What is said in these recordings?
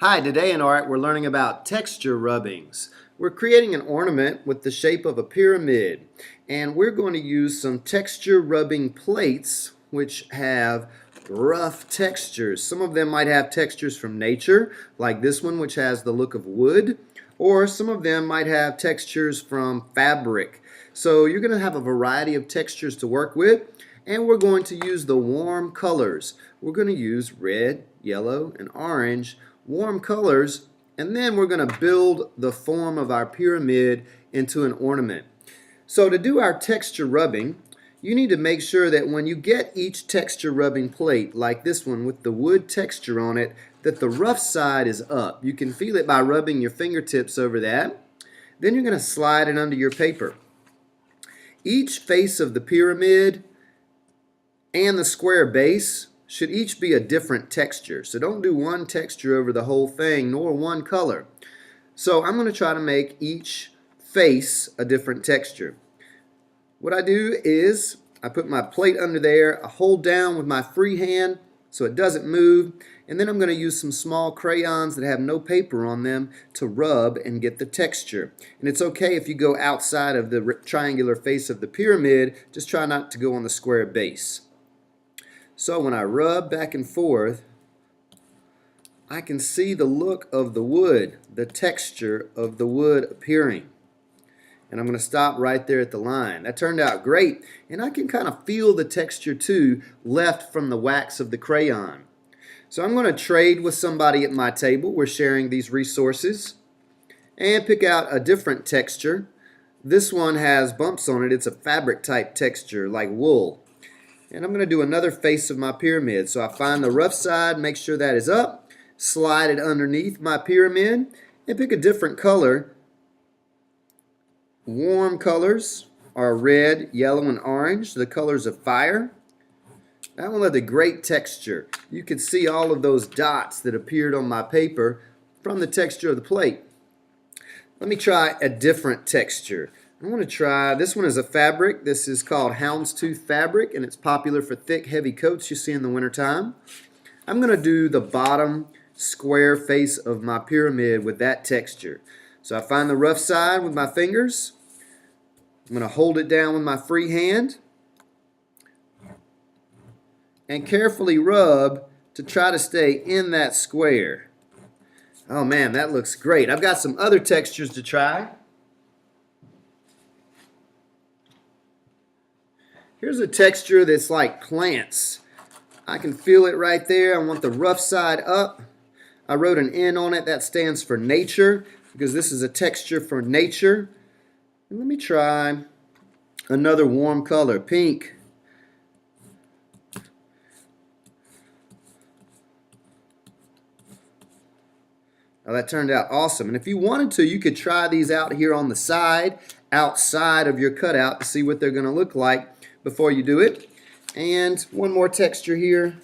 Hi, today in art we're learning about texture rubbings. We're creating an ornament with the shape of a pyramid, and we're going to use some texture rubbing plates which have rough textures. Some of them might have textures from nature, like this one which has the look of wood, or some of them might have textures from fabric. So you're going to have a variety of textures to work with, and we're going to use the warm colors. We're going to use red, yellow, and orange warm colors, and then we're going to build the form of our pyramid into an ornament. So to do our texture rubbing, you need to make sure that when you get each texture rubbing plate, like this one with the wood texture on it, that the rough side is up. You can feel it by rubbing your fingertips over that. Then you're going to slide it under your paper. Each face of the pyramid and the square base should each be a different texture. So don't do one texture over the whole thing, nor one color. So I'm going to try to make each face a different texture. What I do is I put my plate under there, I hold down with my free hand so it doesn't move, and then I'm going to use some small crayons that have no paper on them to rub and get the texture. And it's okay if you go outside of the triangular face of the pyramid, just try not to go on the square base. So when I rub back and forth, I can see the look of the wood, the texture of the wood appearing. And I'm going to stop right there at the line. That turned out great, and I can kind of feel the texture too left from the wax of the crayon. So I'm going to trade with somebody at my table. We're sharing these resources, and pick out a different texture. This one has bumps on it. It's a fabric type texture like wool. And I'm going to do another face of my pyramid. So I find the rough side, make sure that is up, slide it underneath my pyramid, and pick a different color. Warm colors are red, yellow, and orange, the colors of fire. That one had a great texture. You could see all of those dots that appeared on my paper from the texture of the plate. Let me try a different texture. I want to try, this one is a fabric. This is called houndstooth fabric, and it's popular for thick, heavy coats you see in the wintertime. I'm going to do the bottom square face of my pyramid with that texture. So I find the rough side with my fingers. I'm going to hold it down with my free hand and carefully rub to try to stay in that square. Oh man, that looks great. I've got some other textures to try. Here's a texture that's like plants. I can feel it right there. I want the rough side up. I wrote an N on it. That stands for nature because this is a texture for nature. And let me try another warm color, pink. Now that turned out awesome. And if you wanted to, you could try these out here on the side, outside of your cutout to see what they're going to look like before you do it. And one more texture here.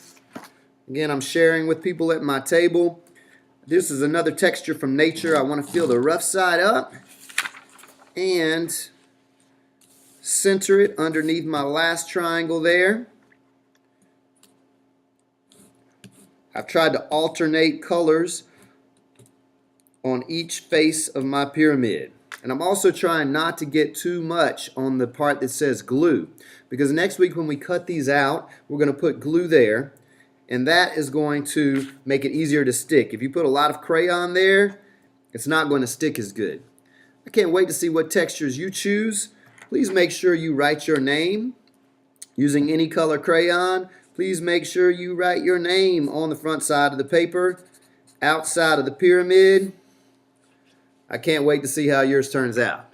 Again, I'm sharing with people at my table. This is another texture from nature. I want to feel the rough side up and center it underneath my last triangle there. I've tried to alternate colors on each face of my pyramid. And I'm also trying not to get too much on the part that says glue, because next week when we cut these out, we're going to put glue there, and that is going to make it easier to stick. If you put a lot of crayon there, it's not going to stick as good. I can't wait to see what textures you choose. Please make sure you write your name using any color crayon. Please make sure you write your name on the front side of the paper, outside of the pyramid. I can't wait to see how yours turns out.